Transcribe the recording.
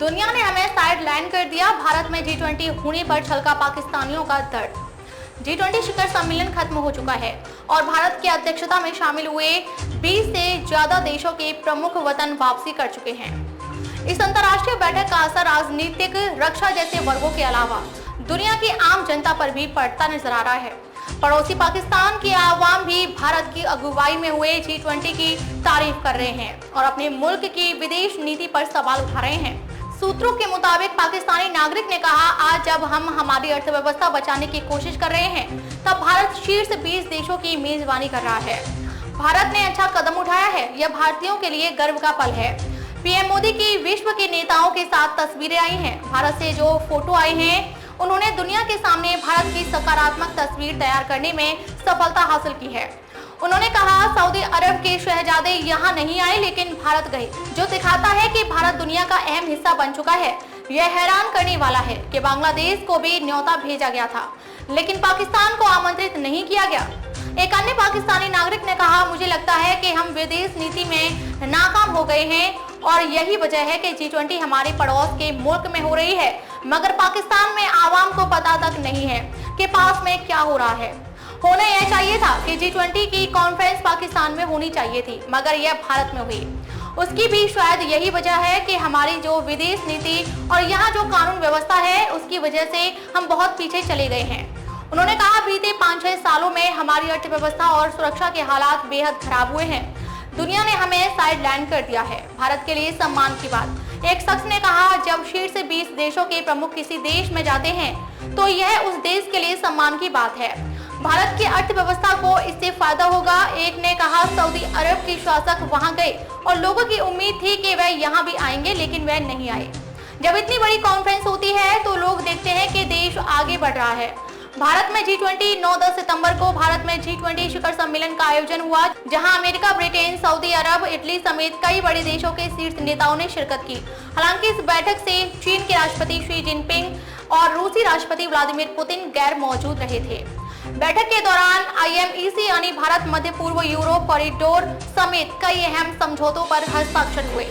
दुनिया ने हमें साइड लाइन कर दिया। भारत में G20 होने पर छलका पाकिस्तानियों का दर्द। G20 शिखर सम्मेलन खत्म हो चुका है और भारत की अध्यक्षता में शामिल हुए 20 से ज्यादा देशों के प्रमुख वतन वापसी कर चुके हैं। इस अंतर्राष्ट्रीय बैठक का असर राजनीतिक, रक्षा जैसे वर्गों के अलावा दुनिया की आम जनता पर भी पड़ता नजर आ रहा है। पड़ोसी पाकिस्तान की आवाम भी भारत की अगुवाई में हुए G20 की तारीफ कर रहे हैं और अपने मुल्क की विदेश नीति पर सवाल उठा रहे हैं। सूत्रों के मुताबिक पाकिस्तानी नागरिक ने कहा, आज जब हम हमारी अर्थव्यवस्था बचाने की कोशिश कर रहे हैं तब भारत शीर्ष 20 देशों की मेजबानी कर रहा है। भारत ने अच्छा कदम उठाया है, यह भारतीयों के लिए गर्व का पल है। पीएम मोदी की विश्व के नेताओं के साथ तस्वीरें आई हैं। भारत से जो फोटो आए हैं उन्होंने दुनिया के सामने भारत की सकारात्मक तस्वीर तैयार करने में सफलता हासिल की है। उन्होंने कहा, सऊदी अरब के शहजादे यहाँ नहीं आए लेकिन भारत गए, जो दिखाता है कि भारत दुनिया का अहम हिस्सा बन चुका है। यह हैरान करने वाला है कि बांग्लादेश को भी न्योता भेजा गया था लेकिन पाकिस्तान को आमंत्रित नहीं किया गया। एक अन्य पाकिस्तानी नागरिक ने कहा, मुझे लगता है कि हम विदेश नीति में नाकाम हो गए हैं और यही वजह है कि G20 हमारे पड़ोस के मुल्क में हो रही है मगर पाकिस्तान में आवाम को पता तक नहीं है कि पास में क्या हो रहा है। होना यह चाहिए था कि G20 की कॉन्फ्रेंस पाकिस्तान में होनी चाहिए थी मगर यह भारत में हुई। उसकी भी शायद यही वजह है कि हमारी जो विदेश नीति और यहाँ जो कानून व्यवस्था है उसकी वजह से हम बहुत पीछे चले गए हैं। उन्होंने कहा, बीते 5-6 सालों में हमारी अर्थव्यवस्था और सुरक्षा के हालात बेहद खराब हुए हैं। दुनिया ने हमें साइड लाइन कर दिया है। भारत के लिए सम्मान की बात। एक शख्स ने कहा, जब शीर्ष 20 देशों के प्रमुख किसी देश में जाते हैं तो यह उस देश के लिए सम्मान की बात है। भारत की अर्थव्यवस्था को इससे फायदा होगा। एक ने कहा, सऊदी अरब के शासक वहां गए और लोगों की उम्मीद थी कि वह यहाँ भी आएंगे लेकिन वह नहीं आए। जब इतनी बड़ी कॉन्फ्रेंस होती है तो लोग देखते हैं कि देश आगे बढ़ रहा है। भारत में G20 9-10 सितंबर को भारत में G20 शिखर सम्मेलन का आयोजन हुआ, जहां अमेरिका, ब्रिटेन, सऊदी अरब, इटली समेत कई बड़े देशों के शीर्ष नेताओं ने शिरकत की। हालांकि इस बैठक से चीन के राष्ट्रपति शी जिनपिंग और रूसी राष्ट्रपति व्लादिमीर पुतिन गैर मौजूद रहे थे। बैठक के दौरान IMEC यानी भारत मध्य पूर्व यूरोप कॉरिडोर समेत कई अहम समझौतों पर हस्ताक्षर हुए।